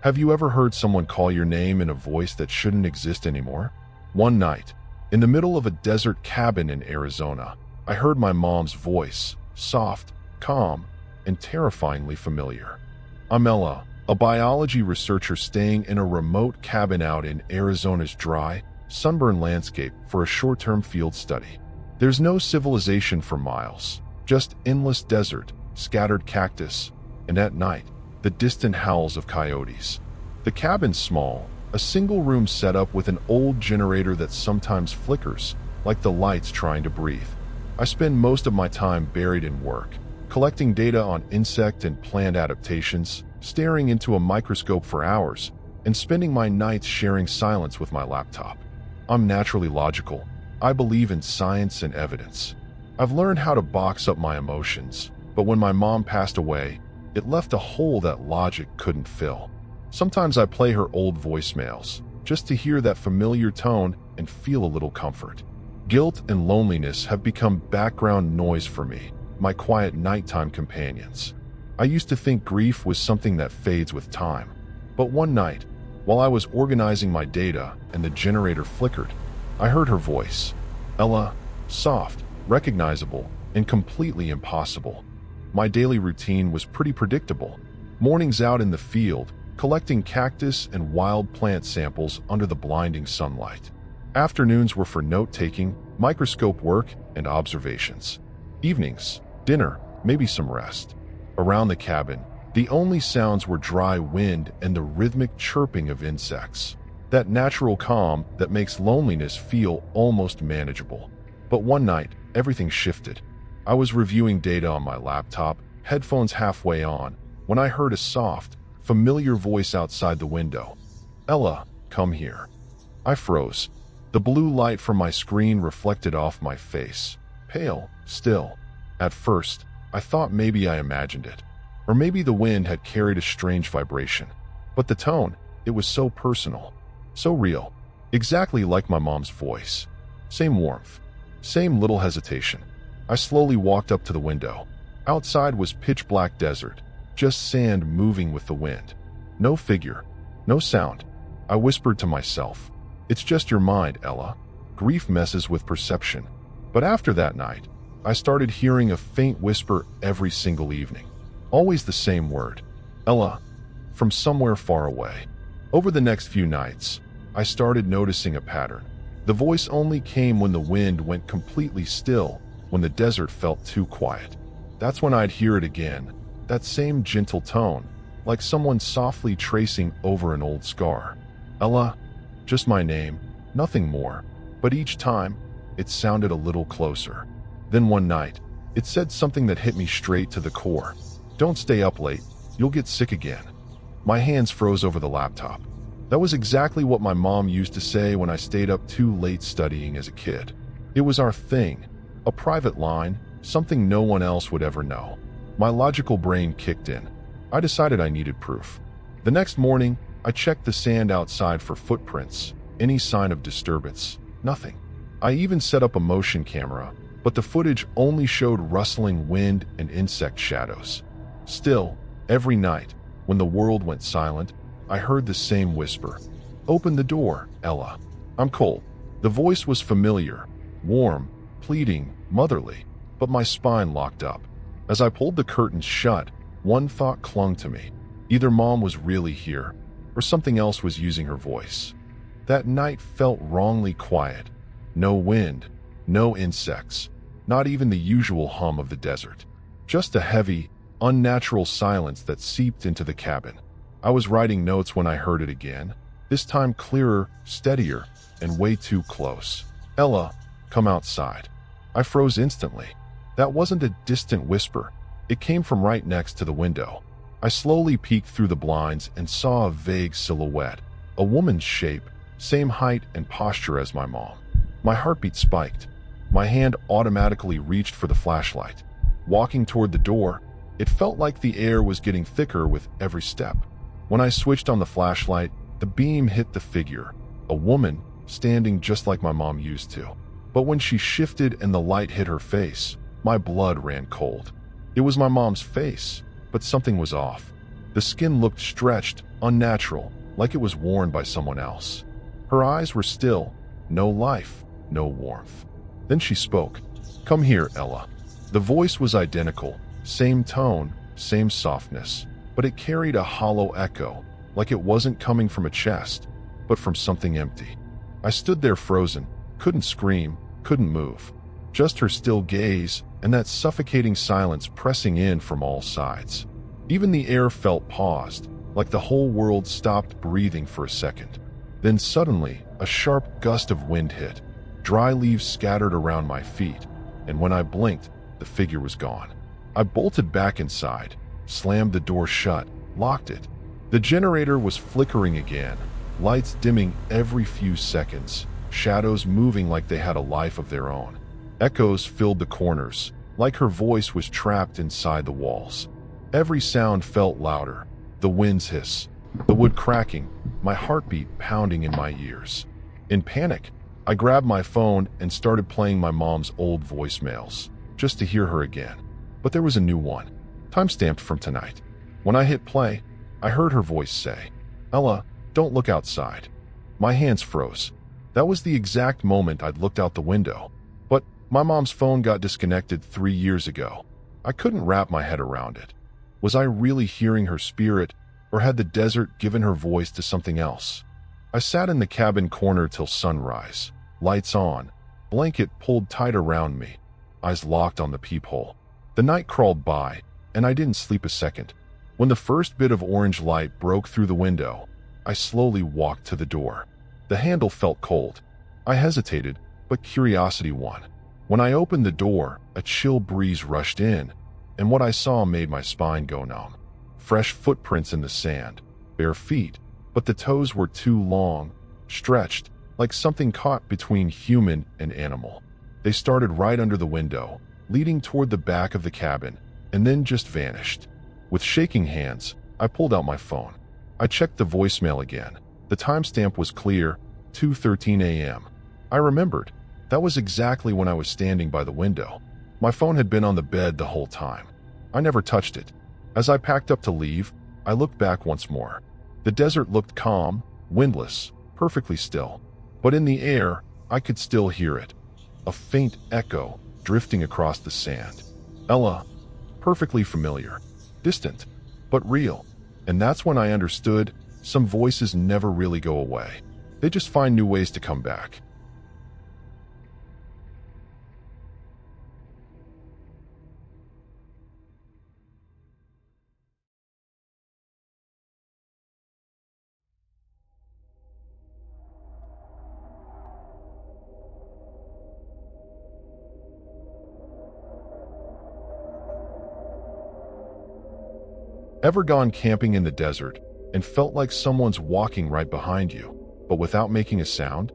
Have you ever heard someone call your name in a voice that shouldn't exist anymore? One night, in the middle of a desert cabin in Arizona, I heard my mom's voice, soft, calm, and terrifyingly familiar. I'm Ella, a biology researcher staying in a remote cabin out in Arizona's dry, sunburned landscape for a short-term field study. There's no civilization for miles, just endless desert, scattered cactus, and at night, the distant howls of coyotes. The cabin's small, a single room setup with an old generator that sometimes flickers, like the lights trying to breathe. I spend most of my time buried in work, collecting data on insect and plant adaptations, staring into a microscope for hours, and spending my nights sharing silence with my laptop. I'm naturally logical. I believe in science and evidence. I've learned how to box up my emotions, but when my mom passed away, it left a hole that logic couldn't fill. Sometimes I play her old voicemails, just to hear that familiar tone and feel a little comfort. Guilt and loneliness have become background noise for me, my quiet nighttime companions. I used to think grief was something that fades with time. But one night, while I was organizing my data and the generator flickered, I heard her voice. Ella, soft, recognizable, and completely impossible. My daily routine was pretty predictable. Mornings out in the field, collecting cactus and wild plant samples under the blinding sunlight. Afternoons were for note-taking, microscope work, and observations. Evenings, dinner, maybe some rest. Around the cabin, the only sounds were dry wind and the rhythmic chirping of insects. That natural calm that makes loneliness feel almost manageable. But one night, everything shifted. I was reviewing data on my laptop, headphones halfway on, when I heard a soft, familiar voice outside the window. Ella, come here. I froze. The blue light from my screen reflected off my face, pale, still. At first, I thought maybe I imagined it, or maybe the wind had carried a strange vibration. But the tone, it was so personal, so real, exactly like my mom's voice. Same warmth, same little hesitation. I slowly walked up to the window. Outside was pitch-black desert, just sand moving with the wind. No figure, no sound. I whispered to myself, "It's just your mind, Ella. Grief messes with perception." But after that night, I started hearing a faint whisper every single evening. Always the same word, Ella, from somewhere far away. Over the next few nights, I started noticing a pattern. The voice only came when the wind went completely still, when the desert felt too quiet. That's when I'd hear it again, that same gentle tone, like someone softly tracing over an old scar. Ella, just my name, nothing more. But each time, it sounded a little closer. Then one night, it said something that hit me straight to the core. Don't stay up late, you'll get sick again. My hands froze over the laptop. That was exactly what my mom used to say when I stayed up too late studying as a kid. It was our thing, a private line, something no one else would ever know. My logical brain kicked in. I decided I needed proof. The next morning, I checked the sand outside for footprints, any sign of disturbance, nothing. I even set up a motion camera, but the footage only showed rustling wind and insect shadows. Still, every night, when the world went silent, I heard the same whisper. Open the door, Ella. I'm cold. The voice was familiar, warm, pleading, motherly, but my spine locked up. As I pulled the curtains shut, one thought clung to me. Either Mom was really here, or something else was using her voice. That night felt wrongly quiet. No wind, no insects, not even the usual hum of the desert. Just a heavy, unnatural silence that seeped into the cabin. I was writing notes when I heard it again, this time clearer, steadier, and way too close. Ella, come outside. I froze instantly. That wasn't a distant whisper. It came from right next to the window. I slowly peeked through the blinds and saw a vague silhouette, a woman's shape, same height and posture as my mom. My heartbeat spiked. My hand automatically reached for the flashlight. Walking toward the door, it felt like the air was getting thicker with every step. When I switched on the flashlight, the beam hit the figure, a woman standing just like my mom used to. But when she shifted and the light hit her face, my blood ran cold. It was my mom's face, but something was off. The skin looked stretched, unnatural, like it was worn by someone else. Her eyes were still, no life, no warmth. Then she spoke. "Come here, Ella." The voice was identical, same tone, same softness, but it carried a hollow echo, like it wasn't coming from a chest, but from something empty. I stood there frozen, couldn't scream, couldn't move. Just her still gaze and that suffocating silence pressing in from all sides. Even the air felt paused, like the whole world stopped breathing for a second. Then suddenly, a sharp gust of wind hit. Dry leaves scattered around my feet, and when I blinked, the figure was gone. I bolted back inside, slammed the door shut, locked it. The generator was flickering again, lights dimming every few seconds, shadows moving like they had a life of their own. Echoes filled the corners, like her voice was trapped inside the walls. Every sound felt louder, the wind's hiss, the wood cracking, my heartbeat pounding in my ears. In panic, I grabbed my phone and started playing my mom's old voicemails, just to hear her again. But there was a new one, timestamped from tonight. When I hit play, I heard her voice say, "Ella, don't look outside." My hands froze. That was the exact moment I'd looked out the window. But my mom's phone got disconnected 3 years ago. I couldn't wrap my head around it. Was I really hearing her spirit, or had the desert given her voice to something else? I sat in the cabin corner till sunrise, lights on, blanket pulled tight around me, eyes locked on the peephole. The night crawled by, and I didn't sleep a second. When the first bit of orange light broke through the window, I slowly walked to the door. The handle felt cold. I hesitated, but curiosity won. When I opened the door, a chill breeze rushed in, and what I saw made my spine go numb. Fresh footprints in the sand, bare feet, but the toes were too long, stretched, like something caught between human and animal. They started right under the window, leading toward the back of the cabin, and then just vanished. With shaking hands, I pulled out my phone. I checked the voicemail again. The timestamp was clear, 2:13 a.m. I remembered. That was exactly when I was standing by the window. My phone had been on the bed the whole time. I never touched it. As I packed up to leave, I looked back once more. The desert looked calm, windless, perfectly still. But in the air, I could still hear it. A faint echo drifting across the sand. Ella, perfectly familiar, distant, but real. And that's when I understood some voices never really go away. They just find new ways to come back. Ever gone camping in the desert and felt like someone's walking right behind you, but without making a sound?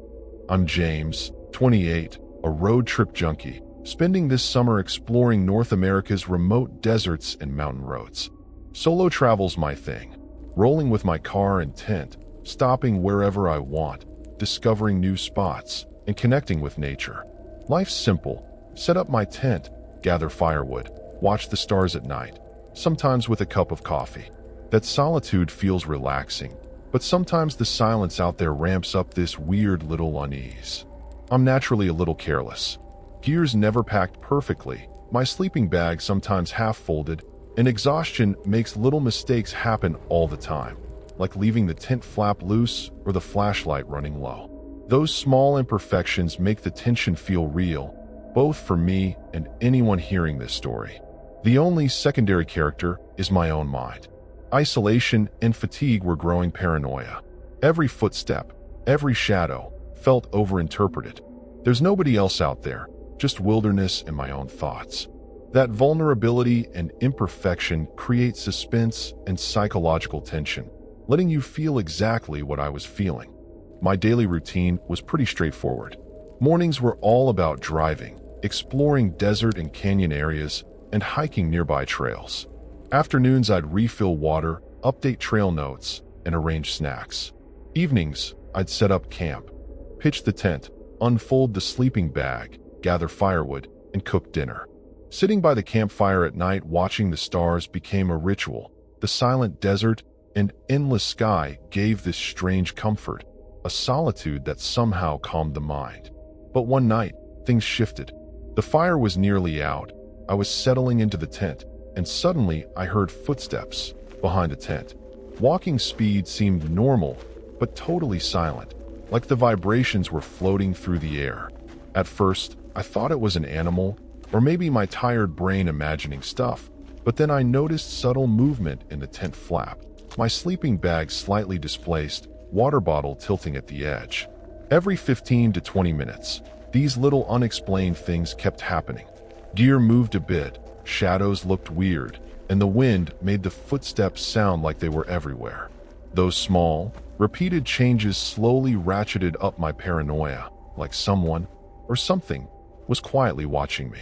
I'm James, 28, a road trip junkie, spending this summer exploring North America's remote deserts and mountain roads. Solo travel's my thing, rolling with my car and tent, stopping wherever I want, discovering new spots, and connecting with nature. Life's simple. Set up my tent, gather firewood, watch the stars at night, sometimes with a cup of coffee. That solitude feels relaxing, but sometimes the silence out there ramps up this weird little unease. I'm naturally a little careless. Gear's never packed perfectly, my sleeping bag sometimes half-folded, and exhaustion makes little mistakes happen all the time, like leaving the tent flap loose or the flashlight running low. Those small imperfections make the tension feel real, both for me and anyone hearing this story. The only secondary character is my own mind. Isolation and fatigue were growing paranoia. Every footstep, every shadow, felt overinterpreted. There's nobody else out there, just wilderness and my own thoughts. That vulnerability and imperfection create suspense and psychological tension, letting you feel exactly what I was feeling. My daily routine was pretty straightforward. Mornings were all about driving, exploring desert and canyon areas, and hiking nearby trails. Afternoons, I'd refill water, update trail notes, and arrange snacks. Evenings, I'd set up camp, pitch the tent, unfold the sleeping bag, gather firewood, and cook dinner. Sitting by the campfire at night watching the stars became a ritual. The silent desert and endless sky gave this strange comfort, a solitude that somehow calmed the mind. But one night, things shifted. The fire was nearly out. I was settling into the tent, and suddenly I heard footsteps behind the tent. Walking speed seemed normal, but totally silent, like the vibrations were floating through the air. At first, I thought it was an animal, or maybe my tired brain imagining stuff, but then I noticed subtle movement in the tent flap. My sleeping bag slightly displaced, water bottle tilting at the edge. Every 15 to 20 minutes, these little unexplained things kept happening. Gear moved a bit, shadows looked weird, and the wind made the footsteps sound like they were everywhere. Those small, repeated changes slowly ratcheted up my paranoia, like someone, or something, was quietly watching me.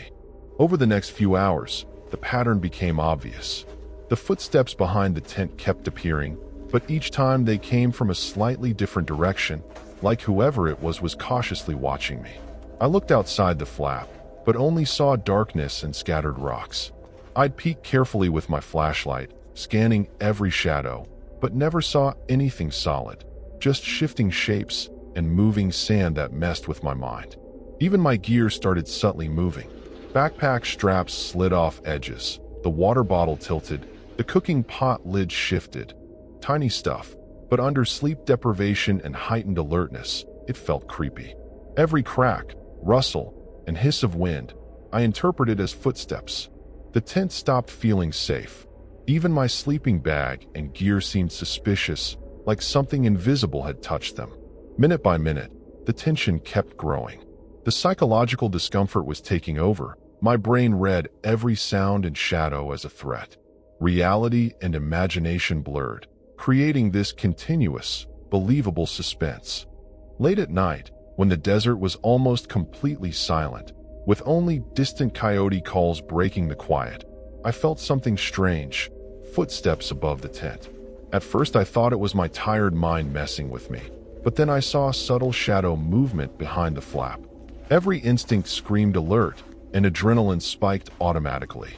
Over the next few hours, the pattern became obvious. The footsteps behind the tent kept appearing, but each time they came from a slightly different direction, like whoever it was cautiously watching me. I looked outside the flap, but only saw darkness and scattered rocks. I'd peek carefully with my flashlight, scanning every shadow, but never saw anything solid, just shifting shapes and moving sand that messed with my mind. Even my gear started subtly moving. Backpack straps slid off edges, the water bottle tilted, the cooking pot lid shifted. Tiny stuff, but under sleep deprivation and heightened alertness, it felt creepy. Every crack, rustle, and hiss of wind, I interpreted as footsteps. The tent stopped feeling safe. Even my sleeping bag and gear seemed suspicious, like something invisible had touched them. Minute by minute, the tension kept growing. The psychological discomfort was taking over. My brain read every sound and shadow as a threat. Reality and imagination blurred, creating this continuous, believable suspense. Late at night, when the desert was almost completely silent, with only distant coyote calls breaking the quiet, I felt something strange, footsteps above the tent. At first I thought it was my tired mind messing with me, but then I saw a subtle shadow movement behind the flap. Every instinct screamed alert, and adrenaline spiked automatically.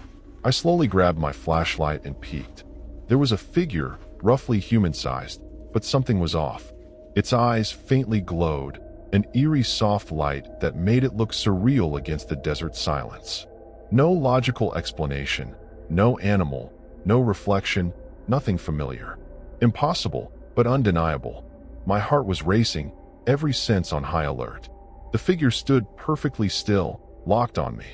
I slowly grabbed my flashlight and peeked. There was a figure, roughly human-sized, but something was off. Its eyes faintly glowed, an eerie soft light that made it look surreal against the desert silence. No logical explanation, no animal, no reflection, nothing familiar. Impossible, but undeniable. My heart was racing, every sense on high alert. The figure stood perfectly still, locked on me.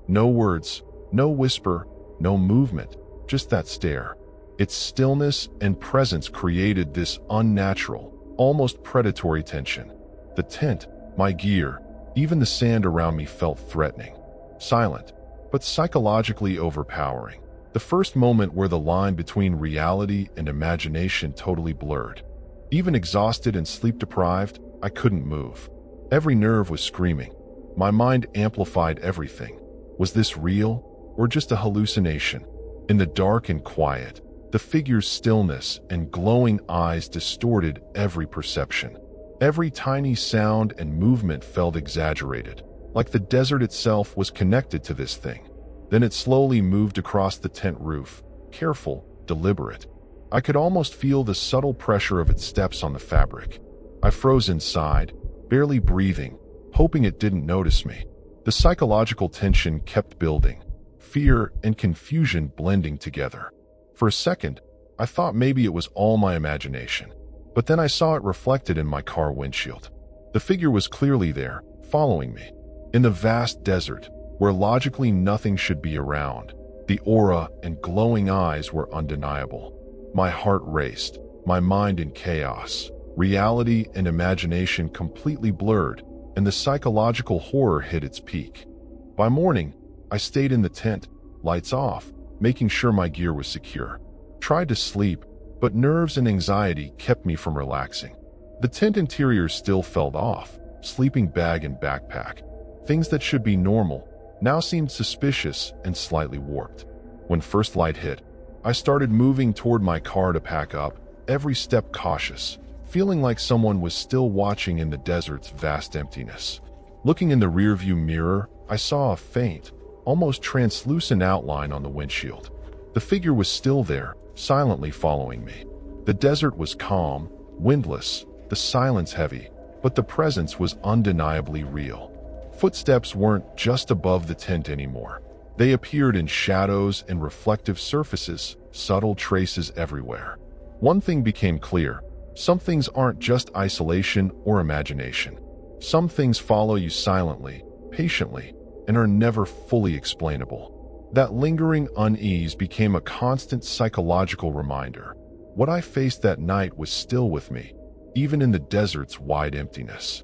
No words, no whisper, no movement, just that stare. Its stillness and presence created this unnatural, almost predatory tension. The tent, my gear, even the sand around me felt threatening. Silent, but psychologically overpowering. The first moment where the line between reality and imagination totally blurred. Even exhausted and sleep-deprived, I couldn't move. Every nerve was screaming. My mind amplified everything. Was this real, or just a hallucination? In the dark and quiet, the figure's stillness and glowing eyes distorted every perception. Every tiny sound and movement felt exaggerated, like the desert itself was connected to this thing. Then it slowly moved across the tent roof, careful, deliberate. I could almost feel the subtle pressure of its steps on the fabric. I froze inside, barely breathing, hoping it didn't notice me. The psychological tension kept building, fear and confusion blending together. For a second, I thought maybe it was all my imagination, but then I saw it reflected in my car windshield. The figure was clearly there, following me. In the vast desert, where logically nothing should be around, the aura and glowing eyes were undeniable. My heart raced, my mind in chaos. Reality and imagination completely blurred, and the psychological horror hit its peak. By morning, I stayed in the tent, lights off, making sure my gear was secure. Tried to sleep, but nerves and anxiety kept me from relaxing. The tent interior still felt off, sleeping bag and backpack. Things that should be normal now seemed suspicious and slightly warped. When first light hit, I started moving toward my car to pack up, every step cautious, feeling like someone was still watching in the desert's vast emptiness. Looking in the rearview mirror, I saw a faint, almost translucent outline on the windshield. The figure was still there, silently following me. The desert was calm, windless, the silence heavy, but the presence was undeniably real. Footsteps weren't just above the tent anymore. They appeared in shadows and reflective surfaces, subtle traces everywhere. One thing became clear: some things aren't just isolation or imagination. Some things follow you silently, patiently, and are never fully explainable. That lingering unease became a constant psychological reminder. What I faced that night was still with me, even in the desert's wide emptiness.